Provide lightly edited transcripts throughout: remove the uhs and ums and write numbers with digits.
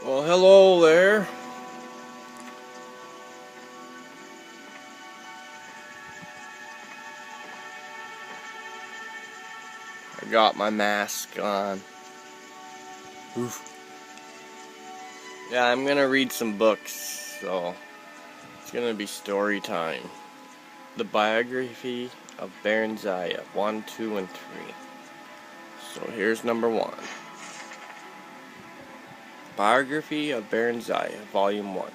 Well, hello there. I got my mask on. Oof. Yeah, I'm gonna read some books, so it's gonna be story time. The Biography of Barenziah 1, 2, and 3. So here's number 1. Biography of Barenziah, Volume 1,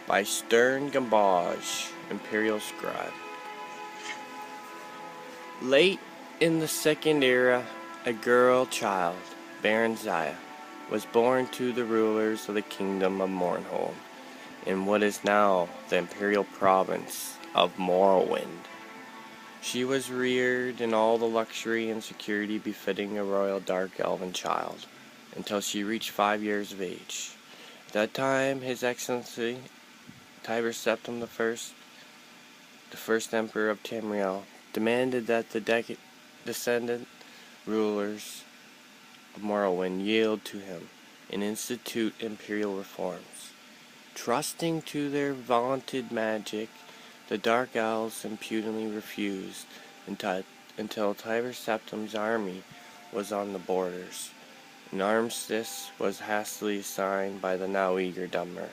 by Stern Gambage, Imperial Scribe. Late in the Second Era, a girl child, Barenziah, was born to the rulers of the kingdom of Mournhold, in what is now the imperial province of Morrowind. She was reared in all the luxury and security befitting a royal dark elven child, until she reached 5 years of age. At that time, His Excellency Tiber Septim the first emperor of Tamriel, demanded that the descendant rulers of Morrowind yield to him and institute imperial reforms. Trusting to their vaunted magic, the Dark Elves impudently refused until Tiber Septim's army was on the borders. An armistice was hastily signed by the now eager Dunmer,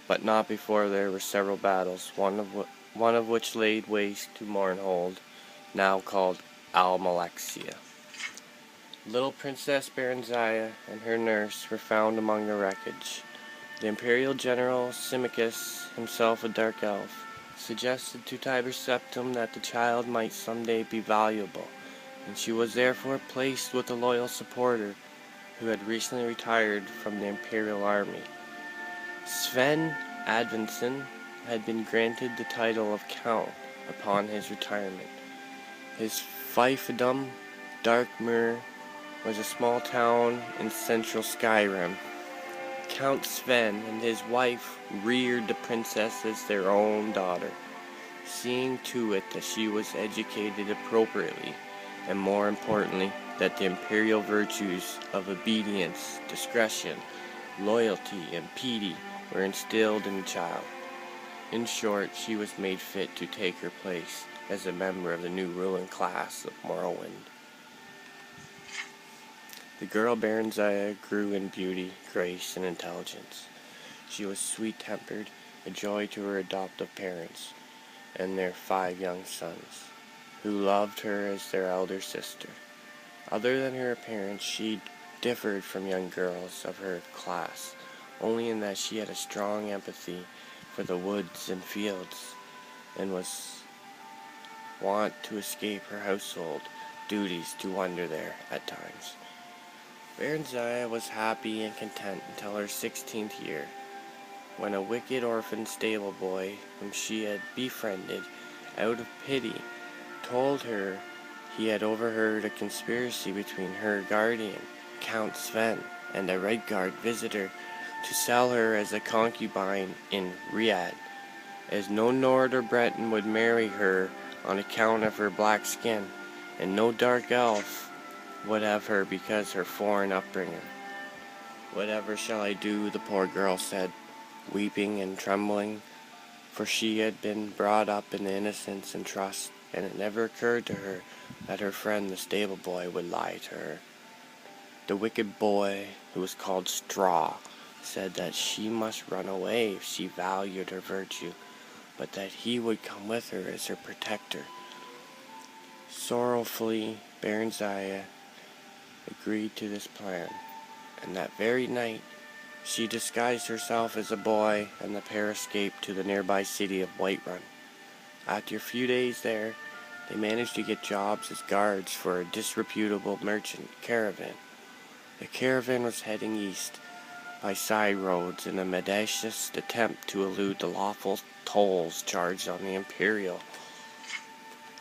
but not before there were several battles, one of which laid waste to Mournhold, now called Almalexia. Little Princess Barenziah and her nurse were found among the wreckage. The Imperial General Symmachus, himself a dark elf, suggested to Tiber Septim that the child might someday be valuable, and she was therefore placed with a loyal supporter who had recently retired from the Imperial Army. Sven Adventson had been granted the title of Count upon his retirement. His fiefdom, Darkmere, was a small town in central Skyrim. Count Sven and his wife reared the princess as their own daughter, seeing to it that she was educated appropriately, and more importantly, that the imperial virtues of obedience, discretion, loyalty, and piety were instilled in the child. In short, she was made fit to take her place as a member of the new ruling class of Morrowind. The girl Barenziah grew in beauty, grace, and intelligence. She was sweet-tempered, a joy to her adoptive parents and their 5 young sons, who loved her as their elder sister. Other than her appearance, she differed from young girls of her class, only in that she had a strong empathy for the woods and fields, and was wont to escape her household duties to wander there at times. Barenziah was happy and content until her 16th year, when a wicked orphan stable boy whom she had befriended out of pity told her he had overheard a conspiracy between her guardian, Count Sven, and a Redguard visitor to sell her as a concubine in Riad, as no Nord or Breton would marry her on account of her black skin, and no dark elf would have her because her foreign upbringing. "Whatever shall I do?" the poor girl said, weeping and trembling, for she had been brought up in innocence and trust, and it never occurred to her that her friend the stable boy would lie to her. The wicked boy, who was called Straw, said that she must run away if she valued her virtue, but that he would come with her as her protector. Sorrowfully, Barenziah agreed to this plan, and that very night she disguised herself as a boy, and the pair escaped to the nearby city of Whiterun. After a few days there, they managed to get jobs as guards for a disreputable merchant caravan. The caravan was heading east by side roads in a mendacious attempt to elude the lawful tolls charged on the imperial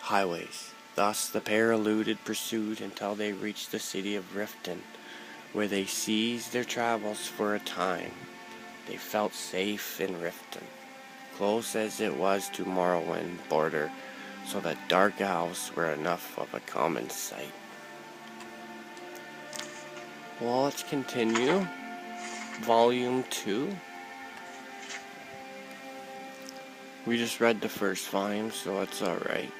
highways. Thus the pair eluded pursuit until they reached the city of Riften, where they ceased their travels for a time. They felt safe in Riften, close as it was to Morrowind border, so that dark elves were enough of a common sight. Well, let's continue. Volume 2. We just read the first volume, so that's alright.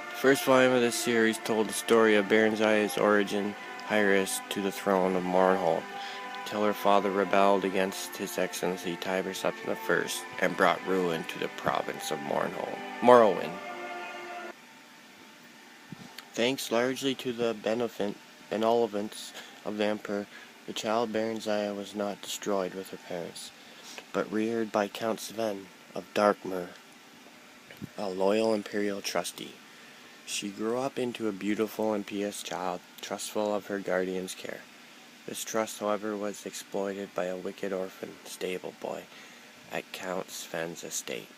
The first volume of this series told the story of Barenziah's origin, heiress to the throne of Mournhold, till her father rebelled against His Excellency Tiber Septim I and brought ruin to the province of Morrowind. Thanks largely to the benevolence of the Emperor, the child Barenziah was not destroyed with her parents, but reared by Count Sven of Darkmere, a loyal imperial trustee. She grew up into a beautiful and pious child, trustful of her guardian's care. This trust, however, was exploited by a wicked orphan stable boy at Count Sven's estate,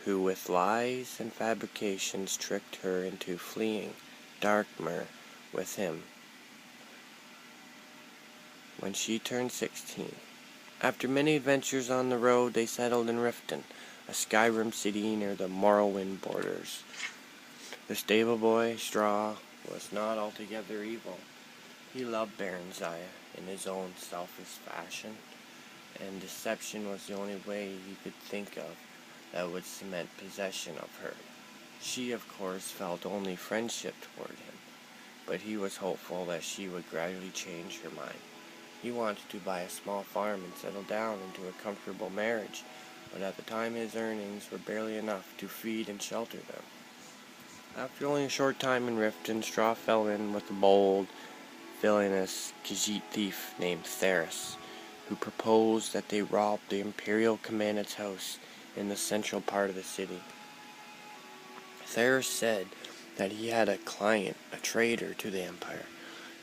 who with lies and fabrications tricked her into fleeing Darkmere with him when she turned 16. After many adventures on the road, they settled in Riften, a SKYRIM city near the Morrowind borders. The stable boy, Straw, was not altogether evil. He loved Barenziah in his own selfish fashion, and deception was the only way he could think of that would cement possession of her. She, of course, felt only friendship toward him, but he was hopeful that she would gradually change her mind. He wanted to buy a small farm and settle down into a comfortable marriage, but at the time his earnings were barely enough to feed and shelter them. After only a short time in Riften, Straw fell in with a bold, villainous Khajiit thief named Theris, who proposed that they rob the Imperial Commandant's house in the central part of the city. Theris said that he had a client, a traitor to the Empire,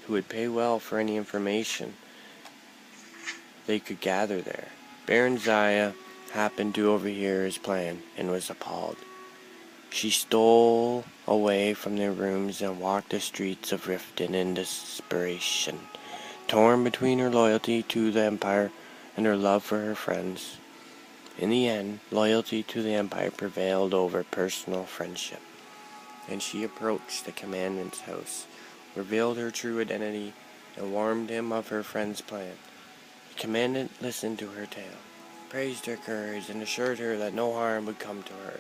who would pay well for any information they could gather there. Barenziah happened to overhear his plan and was appalled. She stole away from their rooms and walked the streets of Riften in desperation, torn between her loyalty to the Empire and her love for her friends. In the end, loyalty to the Empire prevailed over personal friendship, and she approached the Commandant's house, revealed her true identity, and warned him of her friend's plan. The Commandant listened to her tale, praised her courage, and assured her that no harm would come to her.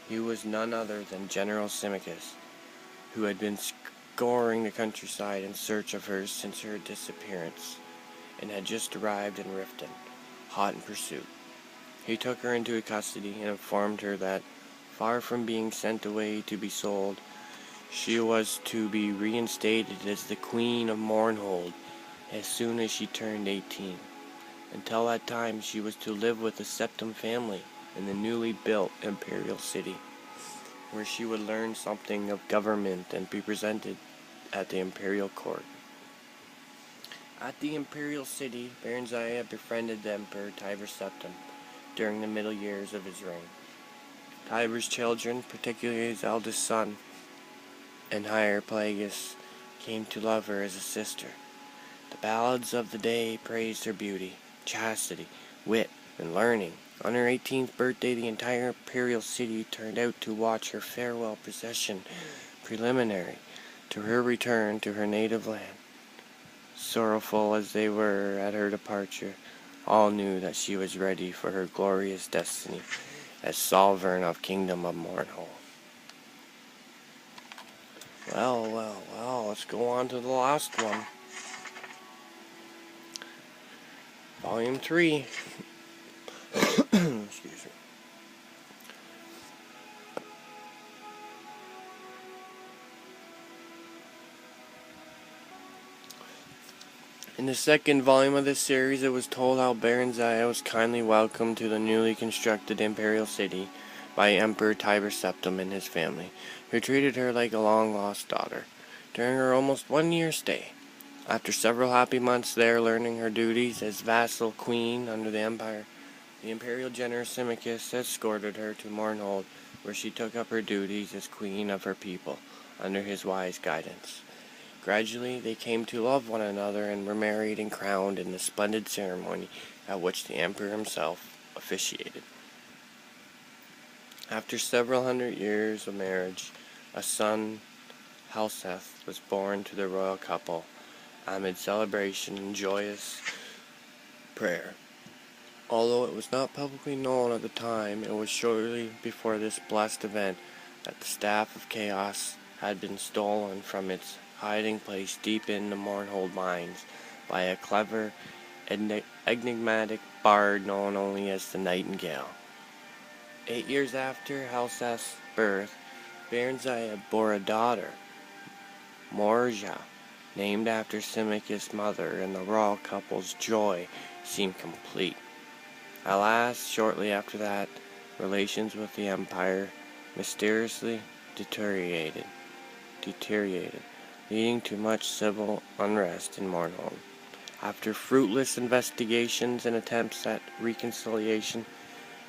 He was none other than General Symmachus, who had been scouring the countryside in search of her since her disappearance, and had just arrived in Riften, hot in pursuit. He took her into custody and informed her that, far from being sent away to be sold, she was to be reinstated as the Queen of Mournhold as soon as she turned 18. Until that time, she was to live with the Septim family in the newly built imperial city, where she would learn something of government and be presented at the imperial court. At the imperial city, Barenziah befriended the Emperor Tiber Septim during the middle years of his reign. Tiber's children, particularly his eldest son, and Higher Plagueis, came to love her as a sister. The ballads of the day praised her beauty, chastity, wit, and learning. On her 18th birthday, the entire imperial city turned out to watch her farewell procession preliminary to her return to her native land. Sorrowful as they were at her departure, all knew that she was ready for her glorious destiny as sovereign of Kingdom of Mournhold. Well, let's go on to the last one. Volume 3. Excuse me. In the second volume of this series, it was told how Barenziah was kindly welcomed to the newly constructed imperial city by Emperor Tiber Septim and his family, who treated her like a long-lost daughter during her almost 1-year stay. After several happy months there learning her duties as vassal queen under the Empire, the imperial general Symmachus escorted her to Mournhold, where she took up her duties as queen of her people under his wise guidance. Gradually, they came to love one another and were married and crowned in the splendid ceremony at which the emperor himself officiated. After several hundred years of marriage, a son, Halseth, was born to the royal couple amid celebration and joyous prayer. Although it was not publicly known at the time, it was shortly before this blessed event that the staff of chaos had been stolen from its hiding place deep in the Mournhold mines by a clever, enigmatic bard known only as the Nightingale. 8 years after Helseth's birth, Barenziah bore a daughter, Morja, named after Symmachus' mother, and the royal couple's joy seemed complete. Alas, shortly after that, relations with the empire mysteriously deteriorated, leading to much civil unrest in Mournhold. After fruitless investigations and attempts at reconciliation,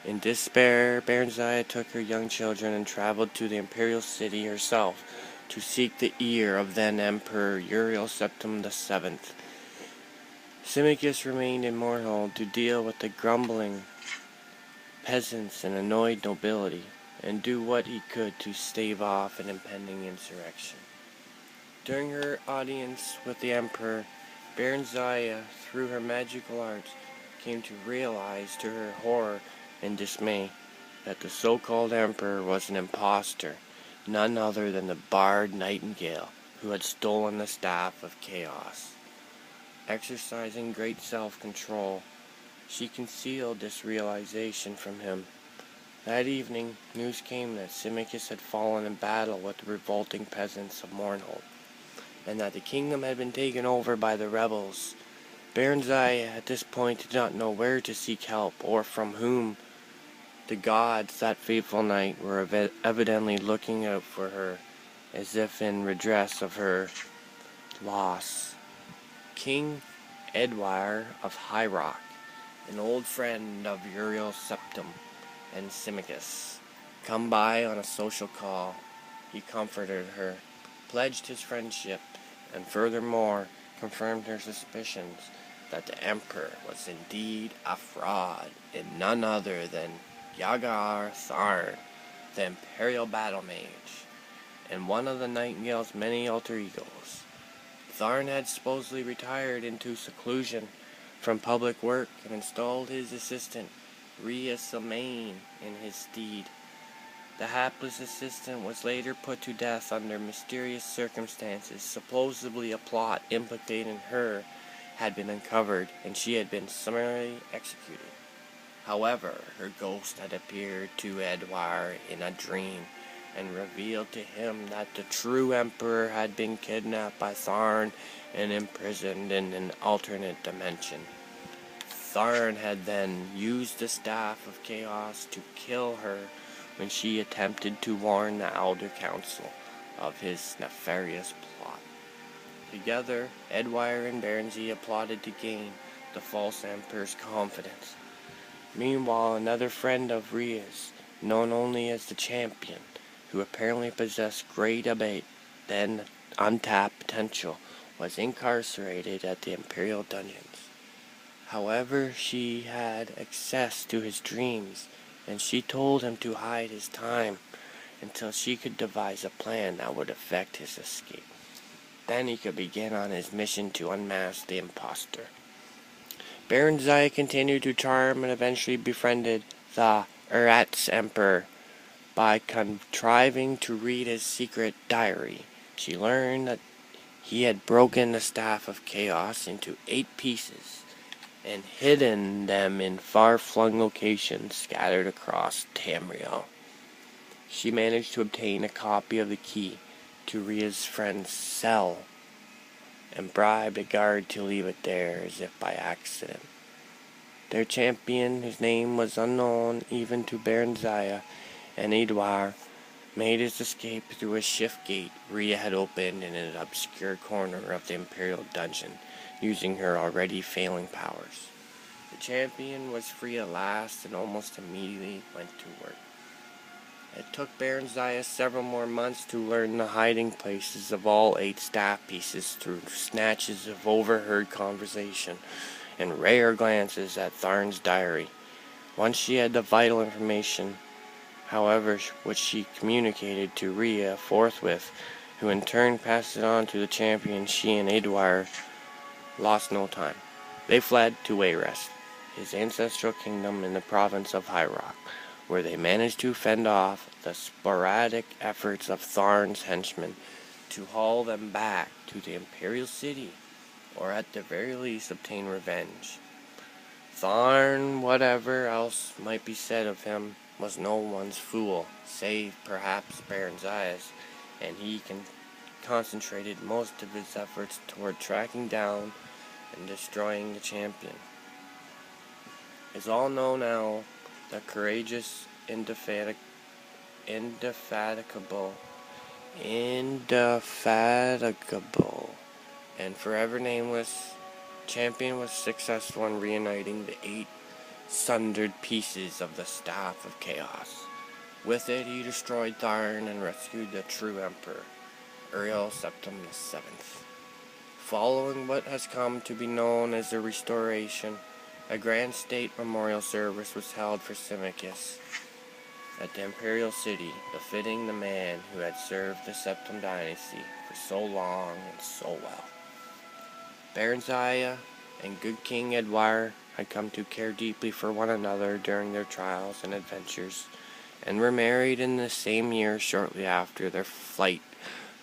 in despair, Barenziah took her young children and traveled to the imperial city herself to seek the ear of then Emperor Uriel Septim VII. Symmachus remained in Mournhold to deal with the grumbling peasants and annoyed nobility, and do what he could to stave off an impending insurrection. During her audience with the emperor, Barenziah, through her magical arts, came to realize to her horror and dismay that the so-called emperor was an impostor, none other than the bard Nightingale, who had stolen the staff of chaos. Exercising great self-control, she concealed this realization from him. That evening, news came that Symmachus had fallen in battle with the revolting peasants of Mournhold, and that the kingdom had been taken over by the rebels. Barenziah at this point did not know where to seek help, or from whom. The gods that fateful night were evidently looking out for her, as if in redress of her loss. King Edwire of High Rock, an old friend of Uriel Septim and Symmachus, come by on a social call. He comforted her, pledged his friendship, and furthermore confirmed her suspicions that the emperor was indeed a fraud, and none other than Yagar Tharn, the imperial battle mage, and one of the Nightingale's many alter egos. Tharn had supposedly retired into seclusion from public work and installed his assistant, Rhea Silmain, in his stead. The hapless assistant was later put to death under mysterious circumstances. Supposedly a plot implicating her had been uncovered, and she had been summarily executed. However, her ghost had appeared to Edwire in a dream, and revealed to him that the true emperor had been kidnapped by Tharn and imprisoned in an alternate dimension. Tharn had then used the staff of chaos to kill her when she attempted to warn the Elder Council of his nefarious plot. Together, Edwire and Barenziah plotted to gain the false emperor's confidence. Meanwhile, another friend of Rhea's, known only as the Champion, who apparently possessed great then untapped potential, was incarcerated at the imperial dungeons. However, she had access to his dreams, and she told him to hide his time until she could devise a plan that would effect his escape. Then he could begin on his mission to unmask the impostor. Barenziah continued to charm and eventually befriended the Eretz Emperor. By contriving to read his secret diary, she learned that he had broken the staff of chaos into 8 pieces and hidden them in far-flung locations scattered across Tamriel. She managed to obtain a copy of the key to Rhea's friend's cell and bribed a guard to leave it there as if by accident. Their champion, whose name was unknown even to Barenziah and Edwire, made his escape through a shift gate Rhea had opened in an obscure corner of the imperial dungeon, using her already failing powers. The champion was free at last and almost immediately went to work. It took Barenziah several more months to learn the hiding places of all 8 staff pieces through snatches of overheard conversation and rare glances at Tharn's diary. Once she had the vital information, however, which she communicated to Rhea forthwith, who in turn passed it on to the champion, she and Edwire lost no time. They fled to Wayrest, his ancestral kingdom in the province of High Rock, where they managed to fend off the sporadic efforts of Tharn's henchmen to haul them back to the imperial city, or at the very least obtain revenge. Tharn, whatever else might be said of him, was no one's fool, save perhaps Barenziah's, and he concentrated most of his efforts toward tracking down and destroying the champion. It's all known now, the courageous, indefatigable, and forever nameless champion was successful in reuniting the 8 sundered pieces of the Staff of Chaos. With it, he destroyed Tharn and rescued the true Emperor, Uriel Septim VII. Following what has come to be known as the Restoration, a grand state memorial service was held for Symmachus at the imperial city, befitting the man who had served the Septim dynasty for so long and so well. Barenziah and good King Edward had come to care deeply for one another during their trials and adventures, and were married in the same year shortly after their flight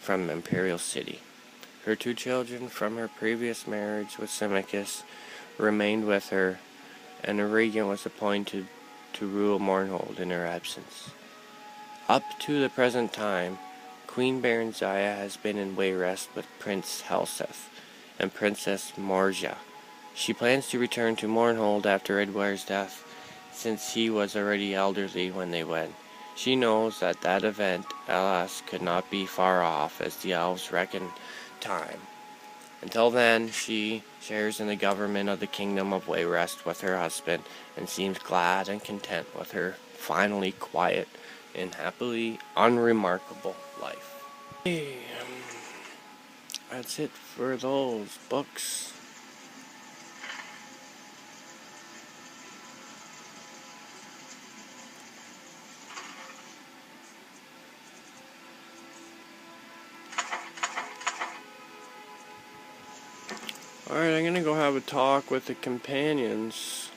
from the imperial city. Her 2 children from her previous marriage with Symmachus remained with her, and a regent was appointed to rule Mournhold in her absence. Up to the present time, Queen Barenziah has been in Wayrest with Prince Helseth and Princess Morgia. She plans to return to Mournhold after Edward's death, since he was already elderly when they wed. She knows that event, alas, could not be far off, as the elves reckon time. Until then, she shares in the government of the kingdom of Wayrest with her husband, and seems glad and content with her finally quiet and happily unremarkable life. Hey, that's it for those books. Alright, I'm gonna go have a talk with the companions.